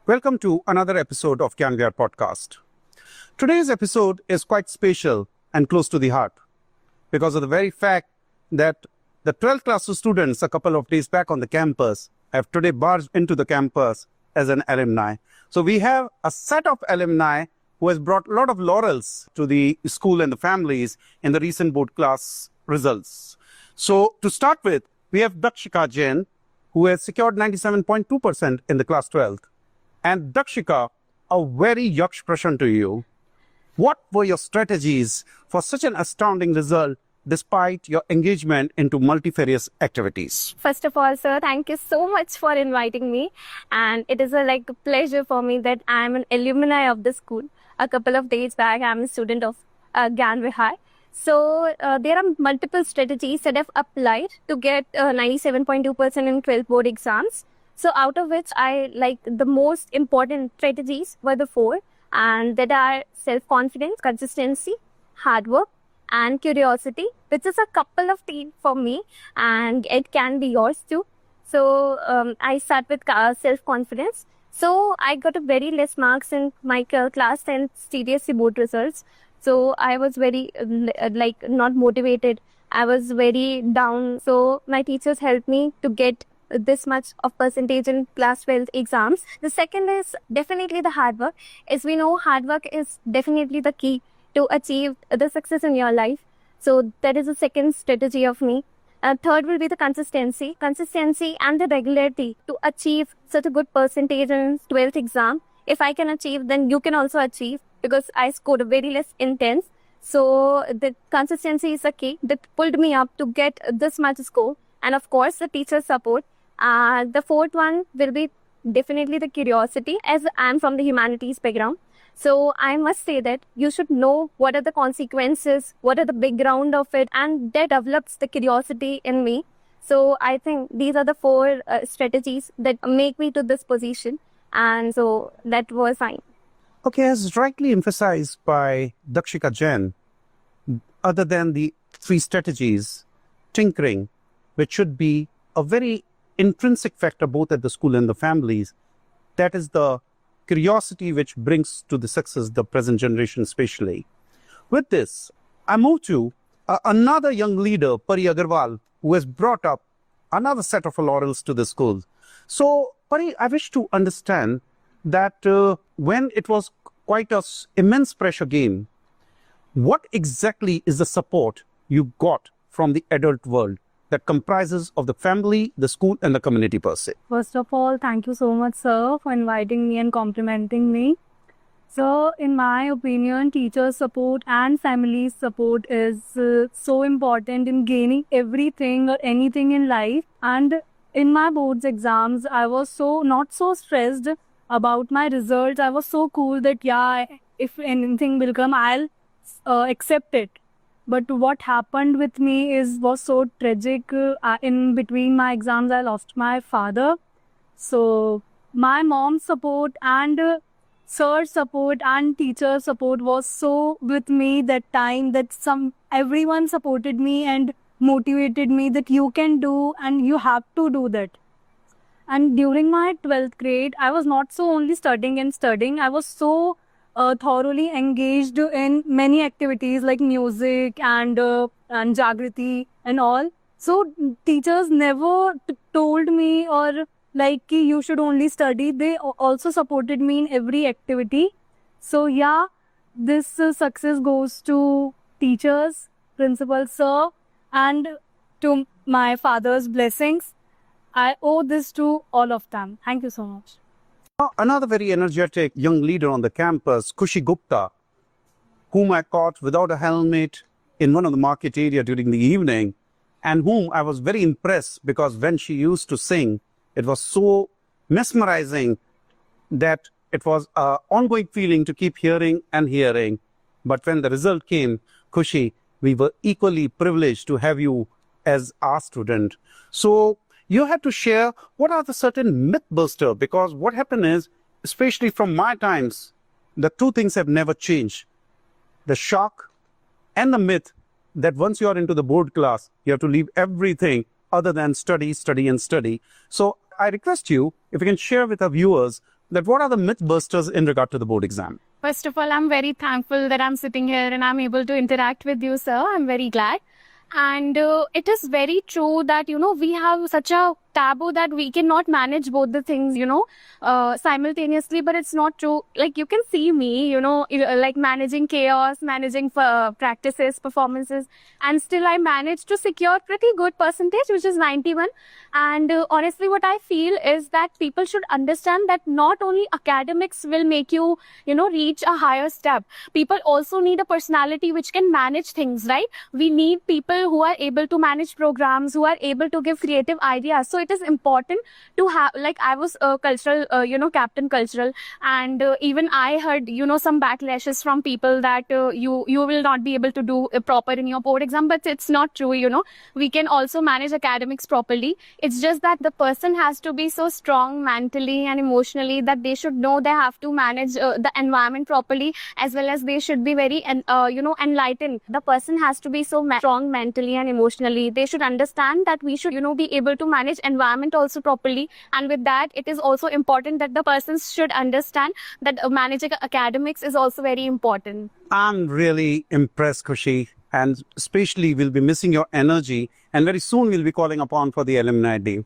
Welcome to another episode of Gyan Vihar podcast. Today's episode is quite special and close to the heart because of the very fact that the 12th class students a couple of days back on the campus have today barged into the campus as an alumni. So we have a set of alumni who has brought a lot of laurels to the school and the families in the recent board class results. So to start with, we have Dakshika Jain, who has secured 97.2% in the class 12th. And Dakshika, a very yaksh prashan to you. What were your strategies for such an astounding result despite your engagement into multifarious activities? First of all, sir, thank you so much for inviting me. And it is a pleasure for me that I am an alumni of the school. A couple of days back, I am a student of Gyan Vihar. So there are multiple strategies that I've applied to get 97.2% in 12 board exams. So out of which the most important strategies were the four, and that are self-confidence, consistency, hard work, and curiosity, which is a couple of things for me, and it can be yours too. So I start with self-confidence. So I got a very less marks in my class 10 CDSE board results. So I was very not motivated. I was very down. So my teachers helped me to get this much of percentage in class 12 exams. The second is definitely the hard work. As we know, hard work is definitely the key to achieve the success in your life. So that is the second strategy of me. Third will be the consistency and the regularity to achieve such a good percentage in 12th exam. If I can achieve, then you can also achieve, because I scored a very less intense. So the consistency is the key that pulled me up to get this much score. And of course, the teacher support. The fourth one will be definitely the curiosity, as I'm from the humanities background. So I must say that you should know what are the consequences, what are the background of it, and that develops the curiosity in me. So I think these are the four strategies that make me to this position. And so that was fine. Okay, as rightly emphasized by Dakshika Jain, other than the three strategies, tinkering, which should be a very intrinsic factor both at the school and the families, that is the curiosity which brings to the success the present generation especially. With this, I move to another young leader, Pari Agarwal, who has brought up another set of laurels to the school. So, Pari, I wish to understand that when it was quite an immense pressure game, what exactly is the support you got from the adult world that comprises of the family, the school, and the community per se? First of all, thank you so much, sir, for inviting me and complimenting me. So, in my opinion, teacher support and family support is so important in gaining everything or anything in life. And in my boards exams, I was not so stressed about my results. I was so cool that, if anything will come, I'll accept it. But what happened with me was so tragic. In between my exams, I lost my father. So my mom's support and sir support and teacher support was so with me that time, that everyone supported me and motivated me that you can do and you have to do that. And during my 12th grade, I was not so only studying. I was so thoroughly engaged in many activities like music and Jagriti and all. So teachers never told me or you should only study. They also supported me in every activity. So this success goes to teachers, principal sir, and to my father's blessings. I owe this to all of them. Thank you so much. Another very energetic young leader on the campus, Kushi Gupta, whom I caught without a helmet in one of the market area during the evening, and whom I was very impressed because when she used to sing, it was so mesmerizing that it was an ongoing feeling to keep hearing and hearing. But when the result came, Kushi, we were equally privileged to have you as our student. So you had to share what are the certain myth buster, because what happened is, especially from my times, the two things have never changed. The shock and the myth that once you are into the board class, you have to leave everything other than study, study, and study. So I request you, if you can share with our viewers, that what are the myth busters in regard to the board exam? First of all, I'm very thankful that I'm sitting here and I'm able to interact with you, sir. I'm very glad. And it is very true that, we have such a taboo that we cannot manage both the things, simultaneously, but it's not true. Like, you can see me, like managing chaos, managing practices, performances, and still I managed to secure pretty good percentage, which is 91. And honestly, what I feel is that people should understand that not only academics will make you, reach a higher step. People also need a personality which can manage things, right? We need people who are able to manage programs, who are able to give creative ideas. So it is important to have, like, I was a cultural, captain cultural, and even I heard, some backlashes from people that you will not be able to do proper in your board exam, but it's not true. We can also manage academics properly. It's just that the person has to be so strong mentally and emotionally that they should know they have to manage the environment properly, as well as they should be very enlightened. The person has to be so strong mentally and emotionally. They should understand that we should be able to manage environment also properly, and with that it is also important that the persons should understand that managing academics is also very important. I'm really impressed, Khushi, and especially we'll be missing your energy, and very soon we'll be calling upon for the Alumni Day.